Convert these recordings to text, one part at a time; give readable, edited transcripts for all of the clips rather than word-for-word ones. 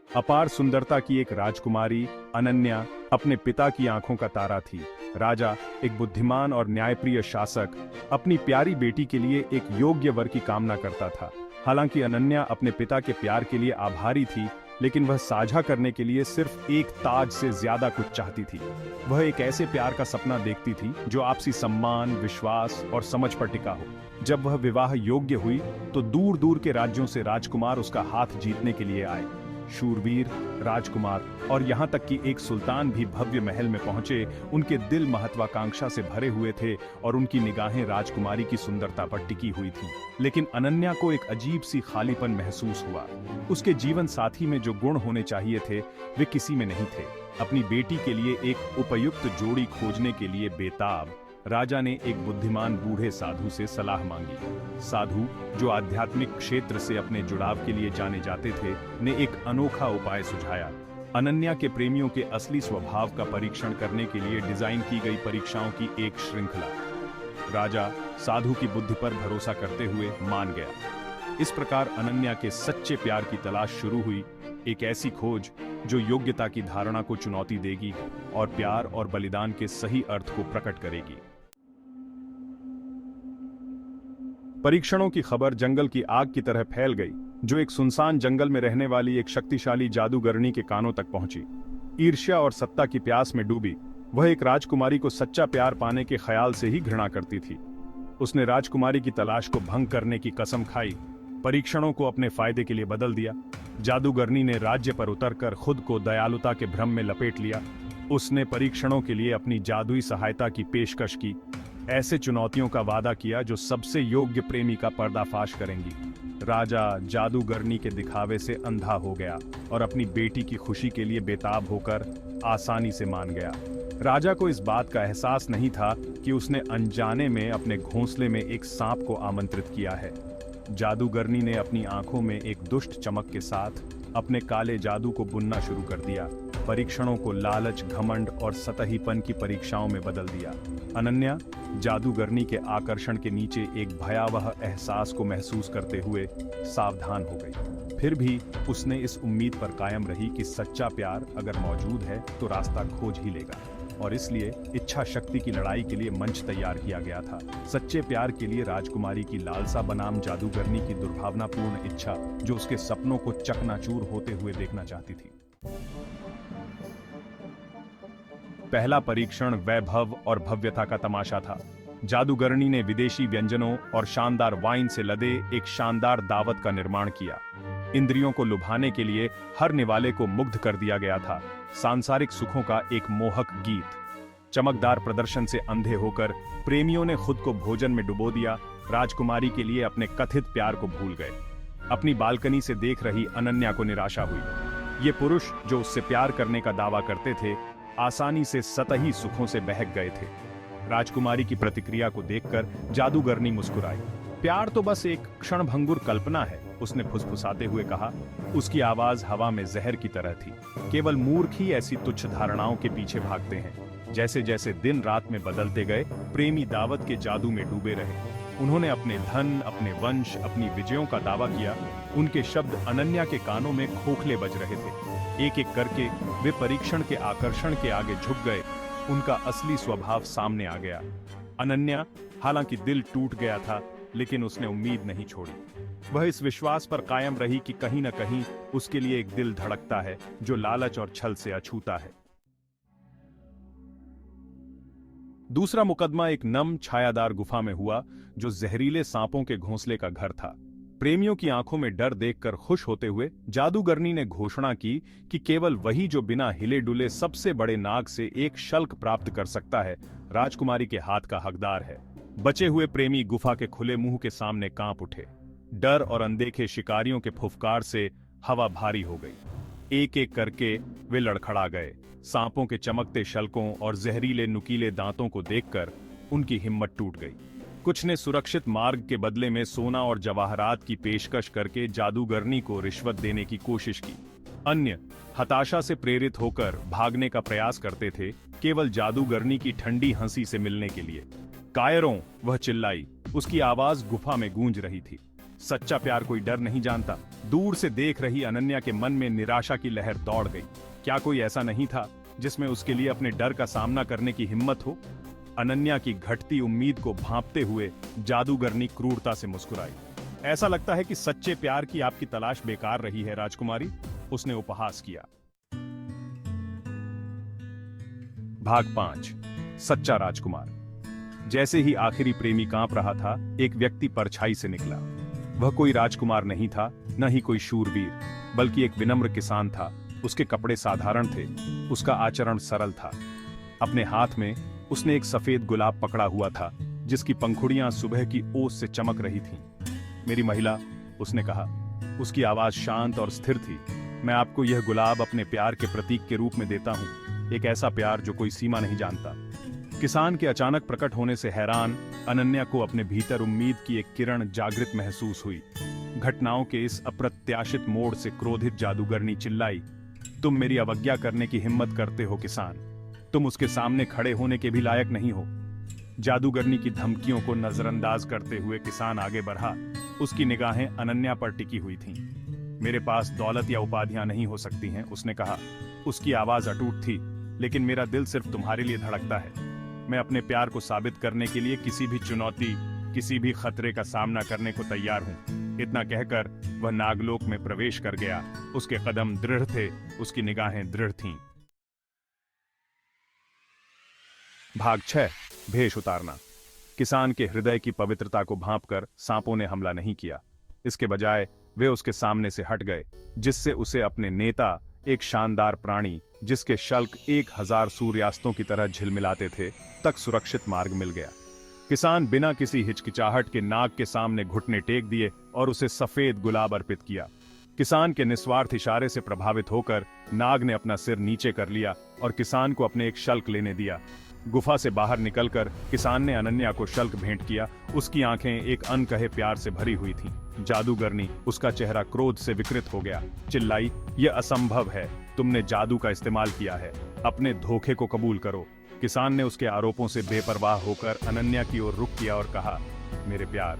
अपार सुंदरता की एक राजकुमारी अनन्या अपने पिता की आंखों का तारा थी। राजा, एक बुद्धिमान और न्यायप्रिय शासक, अपनी प्यारी बेटी के लिए एक योग्य वर की कामना करता था। हालांकि अनन्या अपने पिता के प्यार के लिए आभारी थी, लेकिन वह साझा करने के लिए सिर्फ एक ताज से ज्यादा कुछ चाहती थी। वह एक ऐसे प्यार का सपना देखती थी जो आपसी सम्मान, विश्वास और समझ पर टिका हो। जब वह विवाह योग्य हुई तो दूर दूर के राज्यों से राजकुमार उसका हाथ जीतने के लिए आए। शूरवीर, राजकुमार और यहाँ तक कि एक सुल्तान भी भव्य महल में पहुंचे। उनके दिल महत्वाकांक्षा से भरे हुए थे और उनकी निगाहें राजकुमारी की सुंदरता पर टिकी हुई थीं। लेकिन अनन्या को एक अजीब सी खालीपन महसूस हुआ। उसके जीवन साथी में जो गुण होने चाहिए थे वे किसी में नहीं थे। अपनी बेटी के लिए एक उपयुक्त जोड़ी खोजने के लिए बेताब राजा ने एक बुद्धिमान बूढ़े साधु से सलाह मांगी। साधु, जो आध्यात्मिक क्षेत्र से अपने जुड़ाव के लिए जाने जाते थे, ने एक अनोखा उपाय सुझाया। अनन्या के प्रेमियों के असली स्वभाव का परीक्षण करने के लिए डिजाइन की गई परीक्षाओं की एक श्रृंखला। राजा साधु की बुद्धि पर भरोसा करते हुए मान गया। इस प्रकार अनन्या के सच्चे प्यार की तलाश शुरू हुई, एक ऐसी खोज जो योग्यता की धारणा को चुनौती देगी और प्यार और बलिदान के सही अर्थ को प्रकट करेगी। परीक्षणों की खबर जंगल की आग की तरह फैल गई, जो एक सुनसान जंगल में रहने वाली एक शक्तिशाली जादूगरनी के कानों तक पहुंची। ईर्ष्या और सत्ता की प्यास में डूबी, वह एक राजकुमारी को सच्चा प्यार पाने के ख्याल से ही घृणा करती थी। उसने राजकुमारी की तलाश को भंग करने की कसम खाई, परीक्षणों को अपने फायदे के लिए बदल दिया। जादूगरनी ने राज्य पर उतरकर खुद को दयालुता के भ्रम में लपेट लिया। उसने परीक्षणों के लिए अपनी जादुई सहायता की पेशकश की, ऐसे चुनौतियों का वादा किया जो सबसे योग्य प्रेमी का पर्दाफाश करेंगी। राजा जादूगरनी के दिखावे से अंधा हो गया और अपनी बेटी की खुशी के लिए बेताब होकर आसानी से मान गया। राजा को इस बात का एहसास नहीं था कि उसने अनजाने में अपने घोंसले में एक सांप को आमंत्रित किया है। जादूगरनी ने अपनी आंखों में एक दुष्ट चमक के साथ अपने काले जादू को बुनना शुरू कर दिया, परीक्षणों को लालच, घमंड और सतहीपन की परीक्षाओं में बदल दिया। अनन्या जादूगरनी के आकर्षण के नीचे एक भयावह एहसास को महसूस करते हुए सावधान हो गई। फिर भी उसने इस उम्मीद पर कायम रही कि सच्चा प्यार अगर मौजूद है तो रास्ता खोज ही लेगा, और इसलिए इच्छा शक्ति की लड़ाई के लिए मंच तैयार किया गया था। सच्चे प्यार के लिए राजकुमारी की लालसा बनाम जादूगरनी की दुर्भावनापूर्ण इच्छा, जो उसके सपनों को चकनाचूर होते हुए देखना चाहती थी। पहला परीक्षण वैभव और भव्यता का तमाशा था। जादूगरनी ने विदेशी व्यंजनों और शानदार वाइन से लदे एक शानदार दावत का निर्माण किया। इंद्रियों को लुभाने के लिए हर निवाले को मुग्ध कर दिया गया था। सांसारिक सुखों का एक मोहक गीत। चमकदार प्रदर्शन से अंधे होकर प्रेमियों ने खुद को भोजन में डुबो दिया, राजकुमारी के लिए अपने कथित प्यार को भूल गए। अपनी बालकनी से देख रही अनन्या को निराशा हुई। ये पुरुष जो उससे प्यार करने का दावा करते थे, आसानी से सतही सुखों से बहक गए थे। राजकुमारी की प्रतिक्रिया को देखकर जादूगरनी मुस्कुराई। प्यार तो बस एक क्षणभंगुर कल्पना है, उसने फुसफुसाते हुए कहा। उसकी आवाज हवा में जहर की तरह थी। केवल मूर्ख ही ऐसी तुच्छ धारणाओं के पीछे भागते हैं। जैसे जैसे दिन रात में बदलते गए, प्रेमी दावत के जादू में डूबे रहे। उन्होंने अपने धन, अपने वंश, अपनी विजयों का दावा किया। उनके शब्द अनन्या के कानों में खोखले बज रहे थे। एक एक करके वे परीक्षण के आकर्षण के आगे झुक गए। उनका असली स्वभाव सामने आ गया। अनन्या, हालांकि दिल टूट गया था, लेकिन उसने उम्मीद नहीं छोड़ी। वह इस विश्वास पर कायम रही कि कहीं न कहीं उसके लिए एक दिल धड़कता है जो लालच और छल से अछूता है। दूसरा मुकदमा एक नम छायादार गुफा में हुआ, जो जहरीले सांपों के घोंसले का घर था। प्रेमियों की आंखों में डर देखकर खुश होते हुए जादूगरनी ने घोषणा की कि केवल वही जो बिना हिले डुले सबसे बड़े नाग से एक शल्क प्राप्त कर सकता है, राजकुमारी के हाथ का हकदार है। बचे हुए प्रेमी गुफा के खुले मुंह के सामने कांप उठे। डर और अनदेखे शिकारियों के फुफकार से हवा भारी हो गई। एक एक करके वे लड़खड़ा गए। सांपों के चमकते शल्कों और जहरीले नुकीले दांतों को देखकर उनकी हिम्मत टूट गई। कुछ ने सुरक्षित मार्ग के बदले में सोना और जवाहरात की पेशकश करके जादूगरनी को रिश्वत देने की कोशिश की। अन्य हताशा से प्रेरित होकर भागने का प्रयास करते थे, केवल जादूगरनी की ठंडी हंसी से मिलने के लिए। कायरों, वह चिल्लाई। उसकी आवाज गुफा में गूंज रही थी। सच्चा प्यार कोई डर नहीं जानता। दूर से देख रही अनन्या के मन में निराशा की लहर दौड़ गई। क्या कोई ऐसा नहीं था जिसमें उसके लिए अपने डर का सामना करने की हिम्मत हो? अनन्या की घटती उम्मीद को भांपते हुए जादूगरनी क्रूरता से मुस्कुराई। ऐसा लगता है कि सच्चे प्यार की आपकी तलाश बेकार रही है राजकुमारी, उसने उपहास किया। भाग 5, सच्चा राजकुमार। जैसे ही आखिरी प्रेमी कांप रहा था, एक व्यक्ति परछाई से निकला। वह कोई राजकुमार नहीं था, न ही कोई शूरवीर, बल्कि एक विनम्र किसान था। उसके कपड़े साधारण थे, उसका आचरण सरल था। अपने हाथ में उसने एक सफेद गुलाब पकड़ा हुआ था, जिसकी पंखुड़ियां सुबह की ओस से चमक रही थीं। मेरी महिला, उसने कहा। उसकी आवाज शांत और स्थिर थी। मैं आपको यह गुलाब अपने प्यार के प्रतीक के रूप में देता हूं, एक ऐसा प्यार जो कोई सीमा नहीं जानता। किसान के अचानक प्रकट होने से हैरान अनन्या को अपने भीतर उम्मीद की एक किरण जागृत महसूस हुई। घटनाओं के इस अप्रत्याशित मोड़ से क्रोधित जादूगरनी चिल्लाई, तुम मेरी अवज्ञा करने की हिम्मत करते हो किसान? तुम उसके सामने खड़े होने के भी लायक नहीं हो। जादूगरनी की धमकियों को नजरअंदाज करते हुए किसान आगे बढ़ा। उसकी निगाहें अनन्या पर टिकी हुई थीं। मेरे पास दौलत या उपाधियां नहीं हो सकती हैं, उसने कहा। उसकी आवाज अटूट थी, लेकिन मेरा दिल सिर्फ तुम्हारे लिए धड़कता है। मैं अपने प्यार को साबित करने के लिए किसी भी चुनौती, किसी भी खतरे का सामना करने को तैयार हूं। इतना कहकर वह नागलोक में प्रवेश कर गया। उसके कदम दृढ़ थे, उसकी निगाहें दृढ़ थीं। भाग 6, भेष उतारना। किसान के हृदय की पवित्रता को भांपकर सांपों ने हमला नहीं किया। इसके बजाय वे उसके सामने से हट गए, जिससे उसे अपने नेता, एक शानदार प्राणी जिसके शल्क 1000 सूर्यास्तों की तरह झिलमिलाते थे, तक सुरक्षित मार्ग मिल गया। किसान बिना किसी हिचकिचाहट के नाग के सामने घुटने टेक दिए और उसे सफेद गुलाब अर्पित किया। किसान के निस्वार्थ इशारे से प्रभावित होकर नाग ने अपना सिर नीचे कर लिया और किसान को अपने एक शल्क लेने दिया। गुफा से बाहर निकलकर किसान ने अनन्या को शल्क भेंट किया। उसकी आंखें एक अनकहे प्यार से भरी हुई थीं। जादूगरनी, उसका चेहरा क्रोध से विकृत हो गया। चिल्लाई, यह असंभव है, तुमने जादू का इस्तेमाल किया है, अपने धोखे को कबूल करो। किसान ने उसके आरोपों से बेपरवाह होकर अनन्या की ओर रुख किया और कहा, मेरे प्यार,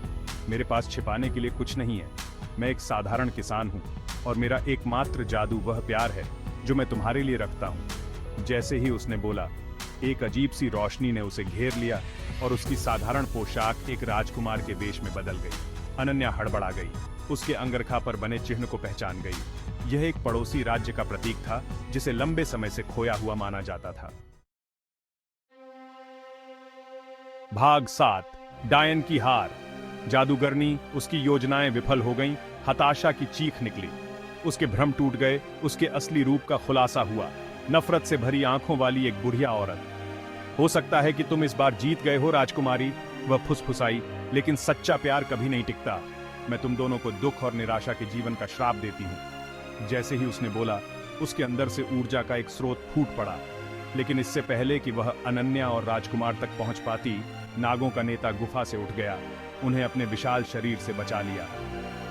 मेरे पास छिपाने के लिए कुछ नहीं है। मैं एक साधारण किसान हूँ और मेरा एकमात्र जादू वह प्यार है जो मैं तुम्हारे लिए रखता हूँ। जैसे ही उसने बोला, एक अजीब सी रोशनी ने उसे घेर लिया और उसकी साधारण पोशाक एक राजकुमार के वेश में बदल गई। अनन्या हड़बड़ा गई। उसके अंगरखा पर बने चिन्ह को पहचान गई। यह एक पड़ोसी राज्य का प्रतीक था, जिसे लंबे समय से खोया हुआ माना जाता था। भाग 7, डायन की हार। जादूगरनी, उसकी योजनाएं विफल हो गईं। हताशा की चीख निकली। उसके भ्रम टूट गए। उसके असली रूप का खुलासा हुआ। नफरत से भरी आंखों वाली एक बुढ़िया औरत। हो सकता है कि तुम इस बार जीत गए हो राजकुमारी, वह फुसफुसाई, लेकिन सच्चा प्यार कभी नहीं टिकता। मैं तुम दोनों को दुख और निराशा के जीवन का श्राप देती हूं। जैसे ही उसने बोला, उसके अंदर से ऊर्जा का एक स्रोत फूट पड़ा। लेकिन इससे पहले कि वह अनन्या और राजकुमार तक पहुंच पाती, नागों का नेता गुफा से उठ गया। उन्हें अपने विशाल शरीर से बचा लिया।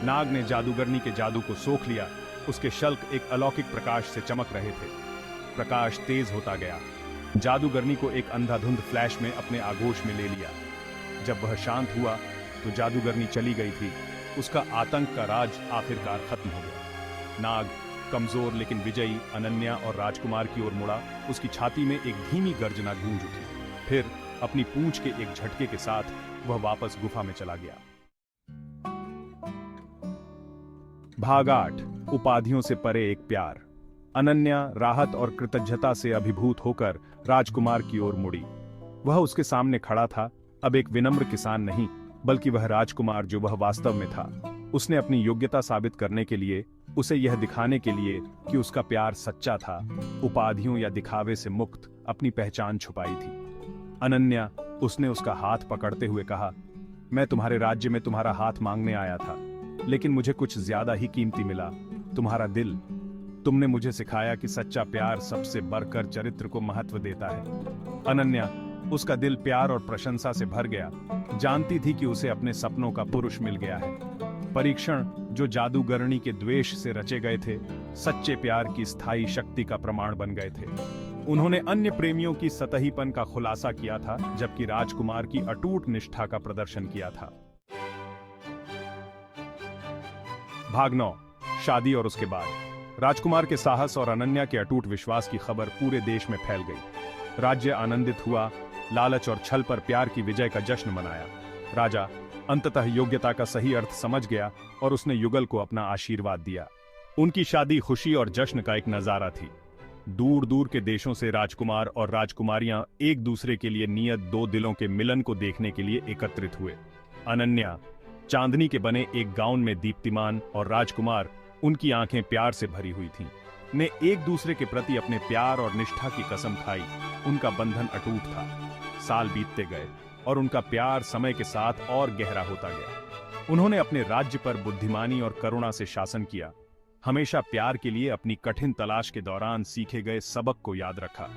नाग ने जादूगरनी के जादू को सोख लिया। उसके शल्क एक अलौकिक प्रकाश से चमक रहे थे। प्रकाश तेज होता गया। जादूगरनी को एक अंधाधुंध फ्लैश में अपने आगोश में ले लिया। जब वह शांत हुआ तो जादूगरनी चली गई थी। उसका आतंक का राज आखिरकार खत्म हो गया। नाग, कमजोर लेकिन विजयी, अनन्या और राजकुमार की ओर मुड़ा। उसकी छाती में एक धीमी गर्जना गूंज उठी। फिर अपनी पूंछ के एक झटके के साथ वह वापस गुफा में चला गया। भाग 8, उपाधियों से परे एक प्यार। अनन्या राहत और कृतज्ञता से अभिभूत होकर राजकुमार की ओर मुड़ी। वह उसके सामने खड़ा था, अब एक विनम्र किसान नहीं, बल्कि वह राजकुमार जो वह वास्तव में था। उसने अपनी योग्यता साबित करने के लिए, उसे यह दिखाने के लिए कि उसका प्यार सच्चा था, उपाधियों या दिखावे से मुक्त अपनी पहचान छुपाई थी। अनन्या, उसने उसका हाथ पकड़ते हुए कहा, मैं तुम्हारे राज्य में तुम्हारा हाथ मांगने आया था, लेकिन मुझे कुछ ज्यादा ही कीमती मिला, तुम्हारा दिल। तुमने मुझे सिखाया कि सच्चा प्यार सबसे बढ़कर चरित्र को महत्व देता है। अनन्या, उसका दिल प्यार और प्रशंसा से भर गया। जानती थी कि उसे अपने सपनों का पुरुष मिल गया है। परीक्षण जो जादूगरनी के द्वेष से रचे गए थे, सच्चे प्यार की स्थायी शक्ति का प्रमाण बन गए थे। उन्होंने अन्य प्रेमियों की सतहीपन का खुलासा किया था, जबकि राजकुमार की अटूट निष्ठा का प्रदर्शन किया था। भाग 9। शादी और उसके बाद। राजकुमार के साहस और अनन्या के अटूट विश्वास की खबर पूरे देश में फैल गई। राज्य आनंदित हुआ, लालच और छल पर प्यार की विजय का जश्न मनाया। राजा अंततः योग्यता का सही अर्थ समझ गया और उसने युगल को अपना आशीर्वाद दिया। उनकी शादी खुशी और जश्न का एक नजारा थी। दूर दूर के देशों से राजकुमार और राजकुमारियां एक दूसरे के लिए नियत दो दिलों के मिलन को देखने के लिए एकत्रित हुए। अनन्या चांदनी के बने एक गाउन में दीप्तिमान और राजकुमार उनकी आंखें प्यार से भरी हुई थीं, ने एक दूसरे के प्रति अपने प्यार और निष्ठा की कसम खाई। उनका बंधन अटूट था। साल बीतते गए और उनका प्यार समय के साथ और गहरा होता गया। उन्होंने अपने राज्य पर बुद्धिमानी और करुणा से शासन किया, हमेशा प्यार के लिए अपनी कठिन तलाश के दौरान सीखे गए सबक को याद रखा।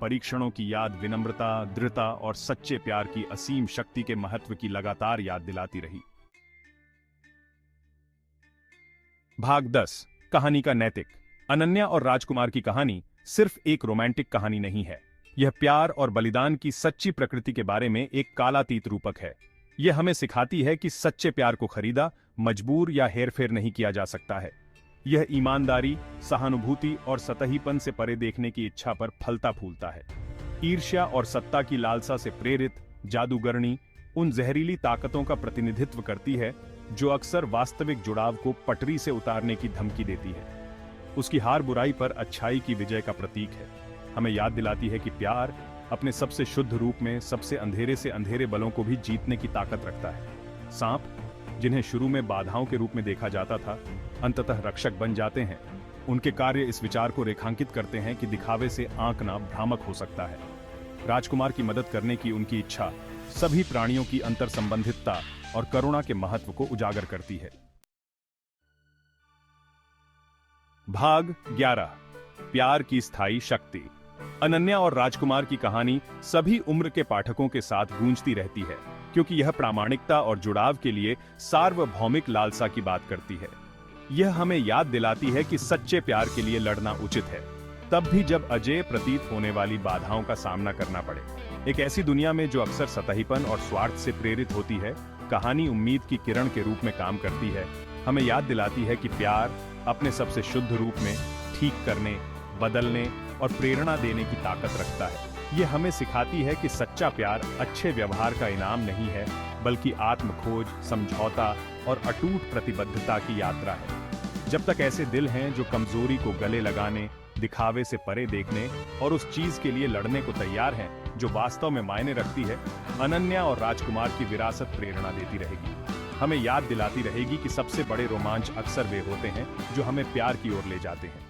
परीक्षणों की याद विनम्रता, दृढ़ता और सच्चे प्यार की असीम शक्ति के महत्व की लगातार याद दिलाती रही। भाग 10। कहानी का नैतिक। अनन्या और राजकुमार की कहानी सिर्फ एक रोमांटिक कहानी नहीं है। यह प्यार और बलिदान की सच्ची प्रकृति के बारे में एक कालातीत रूपक है। यह हमें सिखाती है कि सच्चे प्यार को खरीदा, मजबूर या हेरफेर नहीं किया जा सकता है। यह ईमानदारी, सहानुभूति और सतहीपन से परे देखने की इच्छा पर फलता फूलता है। ईर्ष्या और सत्ता की लालसा से प्रेरित जादूगरनी उन जहरीली ताकतों का प्रतिनिधित्व करती है जो अक्सर वास्तविक जुड़ाव को पटरी से उतारने की धमकी देती है। उसकी हार बुराई पर अच्छाई की विजय का प्रतीक है। हमें याद दिलाती है कि प्यार अपने सबसे शुद्ध रूप में सबसे अंधेरे से अंधेरे बलों को भी जीतने की ताकत रखता है। सांप, जिन्हें शुरू में बाधाओं के रूप में देखा जाता था, अंततः रक्षक बन जाते हैं। उनके कार्य इस विचार को रेखांकित करते हैं कि दिखावे से आंकना भ्रामक हो सकता है। राजकुमार की मदद करने की उनकी इच्छा सभी प्राणियों की अंतर संबंधितता और करुणा के महत्व को उजागर करती है। भाग 11। प्यार की स्थायी शक्ति। अनन्या और राजकुमार की कहानी सभी उम्र के पाठकों के साथ गूंजती रहती है, क्योंकि यह प्रामाणिकता और जुड़ाव के लिए सार्वभौमिक लालसा की बात करती है। यह हमें याद दिलाती है कि सच्चे प्यार के लिए लड़ना उचित है, तब भी जब अजेय प्रतीत होने वाली बाधाओं का सामना करना पड़े। एक ऐसी दुनिया में जो अक्सर सतहीपन और स्वार्थ से प्रेरित होती है, कहानी उम्मीद की किरण के रूप में काम करती है। हमें याद दिलाती है कि प्यार अपने सबसे शुद्ध रूप में ठीक करने, बदलने और प्रेरणा देने की ताकत रखता है। यह हमें सिखाती है कि सच्चा प्यार अच्छे व्यवहार का इनाम नहीं है, बल्कि आत्मखोज, समझौता और अटूट प्रतिबद्धता की यात्रा है। जब तक ऐसे दिल हैं जो कमजोरी को गले लगाने, दिखावे से परे देखने और उस चीज के लिए लड़ने को तैयार हैं जो वास्तव में मायने रखती है, अनन्या और राजकुमार की विरासत प्रेरणा देती रहेगी। हमें याद दिलाती रहेगी कि सबसे बड़े रोमांच अक्सर वे होते हैं जो हमें प्यार की ओर ले जाते हैं।